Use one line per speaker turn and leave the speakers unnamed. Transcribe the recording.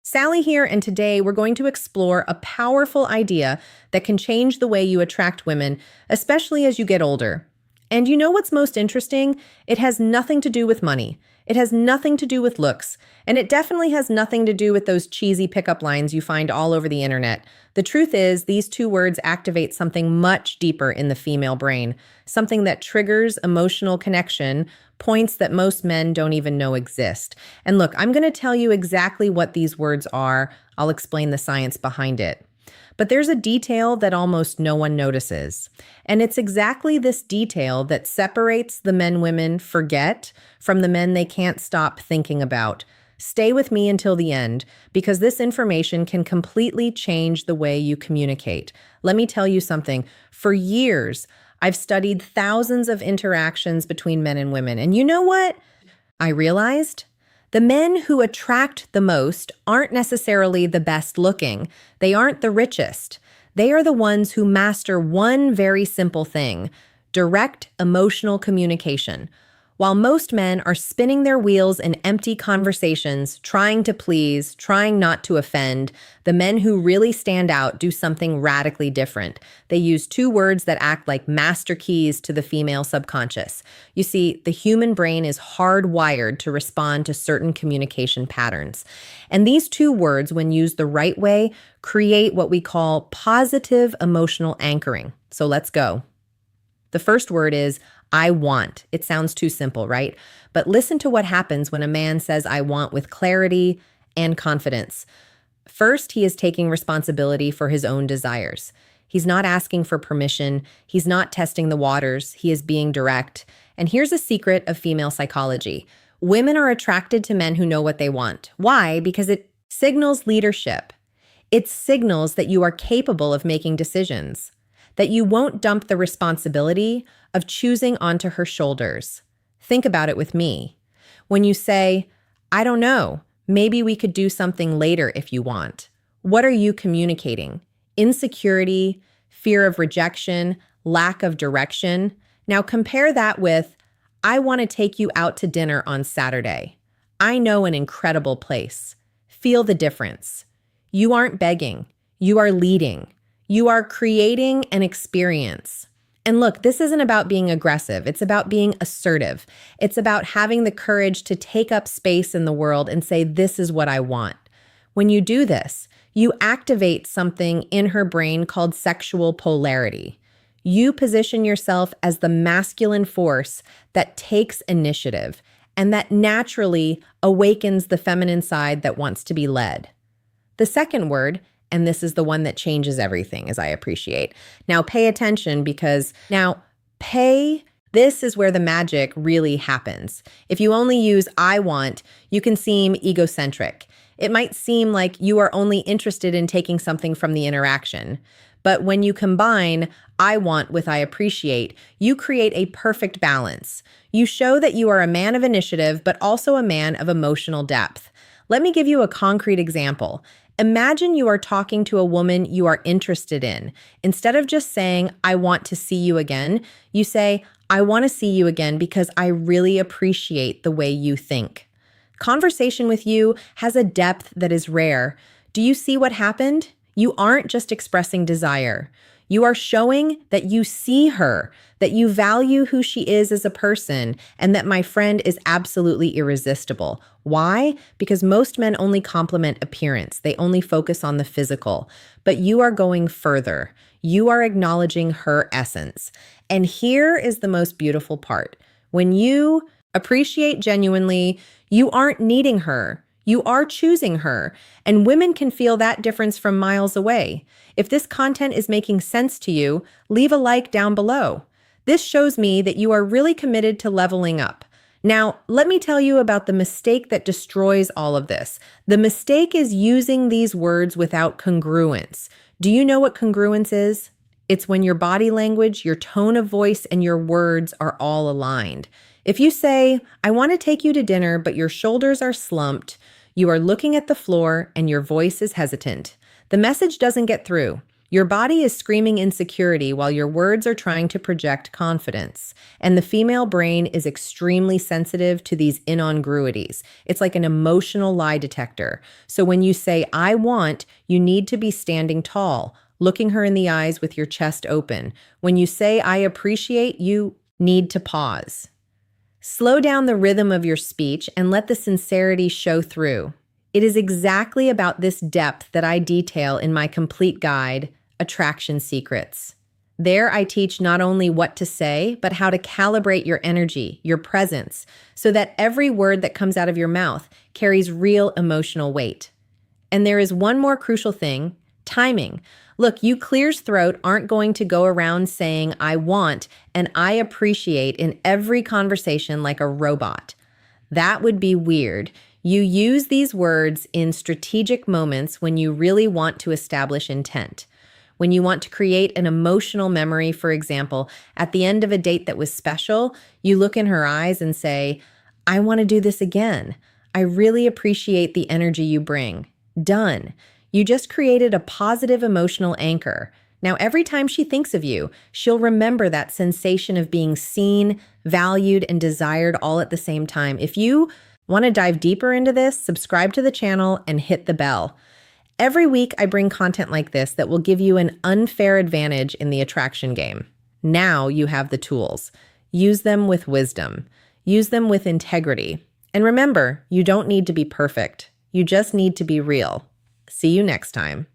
Sally here, and today we're going to explore a powerful idea that can change the way you attract women, especially as you get older. And you know what's most interesting? It has nothing to do with money. It has nothing to do with looks. And it definitely has nothing to do with those cheesy pickup lines you find all over the internet. The truth is, these two words activate something much deeper in the female brain, something that triggers emotional connection, points that most men don't even know exist. And look, I'm going to tell you exactly what these words are. I'll explain the science behind it. But there's a detail that almost no one notices. And it's exactly this detail that separates the men women forget from the men they can't stop thinking about. Stay with me until the end, because this information can completely change the way you communicate. Let me tell you something. For years, I've studied thousands of interactions between men and women. And you know what I realized? The men who attract the most aren't necessarily the best looking. They aren't the richest. They are the ones who master one very simple thing: direct emotional communication. While most men are spinning their wheels in empty conversations, trying to please, trying not to offend, the men who really stand out do something radically different. They use two words that act like master keys to the female subconscious. You see, the human brain is hardwired to respond to certain communication patterns. And these two words, when used the right way, create what we call positive emotional anchoring. So let's go. The first word is I want. It sounds too simple, right? But listen to what happens when a man says I want with clarity and confidence. First, he is taking responsibility for his own desires. He's not asking for permission. He's not testing the waters. He is being direct. And here's a secret of female psychology. Women are attracted to men who know what they want. Why? Because it signals leadership. It signals that you are capable of making decisions, that you won't dump the responsibility of choosing onto her shoulders. Think about it with me. When you say, I don't know, maybe we could do something later if you want. What are you communicating? Insecurity, fear of rejection, lack of direction. Now compare that with, I want to take you out to dinner on Saturday. I know an incredible place. Feel the difference. You aren't begging. You are leading. You are creating an experience. And look, this isn't about being aggressive. It's about being assertive. It's about having the courage to take up space in the world and say, this is what I want. When you do this, you activate something in her brain called sexual polarity. You position yourself as the masculine force that takes initiative and that naturally awakens the feminine side that wants to be led. The second word, and this is the one that changes everything, as I appreciate. Now pay attention, because this is where the magic really happens. If you only use I want, you can seem egocentric. It might seem like you are only interested in taking something from the interaction. But when you combine I want with I appreciate, you create a perfect balance. You show that you are a man of initiative, but also a man of emotional depth. Let me give you a concrete example. Imagine you are talking to a woman you are interested in. Instead of just saying, I want to see you again, you say, I want to see you again because I really appreciate the way you think. Conversation with you has a depth that is rare. Do you see what happened? You aren't just expressing desire. You are showing that you see her, that you value who she is as a person, and that my friend is absolutely irresistible. Why? Because most men only compliment appearance. They only focus on the physical. But you are going further. You are acknowledging her essence. And here is the most beautiful part. When you appreciate genuinely, you aren't needing her. You are choosing her, and women can feel that difference from miles away. If this content is making sense to you, leave a like down below. This shows me that you are really committed to leveling up. Now, let me tell you about the mistake that destroys all of this. The mistake is using these words without congruence. Do you know what congruence is? It's when your body language, your tone of voice, and your words are all aligned. If you say, I want to take you to dinner, but your shoulders are slumped, you are looking at the floor and your voice is hesitant, the message doesn't get through. Your body is screaming insecurity while your words are trying to project confidence. And the female brain is extremely sensitive to these incongruities. It's like an emotional lie detector. So when you say, I want, you need to be standing tall, looking her in the eyes with your chest open. When you say, I appreciate, you need to pause. Slow down the rhythm of your speech and let the sincerity show through. It is exactly about this depth that I detail in my complete guide, Attraction Secrets. There, I teach not only what to say, but how to calibrate your energy, your presence, so that every word that comes out of your mouth carries real emotional weight. And there is one more crucial thing, timing. Look, you clear's throat aren't going to go around saying, I want and I appreciate in every conversation like a robot. That would be weird. You use these words in strategic moments when you really want to establish intent. When you want to create an emotional memory, for example, at the end of a date that was special, you look in her eyes and say, I want to do this again. I really appreciate the energy you bring. Done. You just created a positive emotional anchor. Now, every time she thinks of you, she'll remember that sensation of being seen, valued, and desired all at the same time. If you want to dive deeper into this, subscribe to the channel and hit the bell. Every week, I bring content like this that will give you an unfair advantage in the attraction game. Now you have the tools. Use them with wisdom. Use them with integrity. And remember, you don't need to be perfect. You just need to be real. See you next time.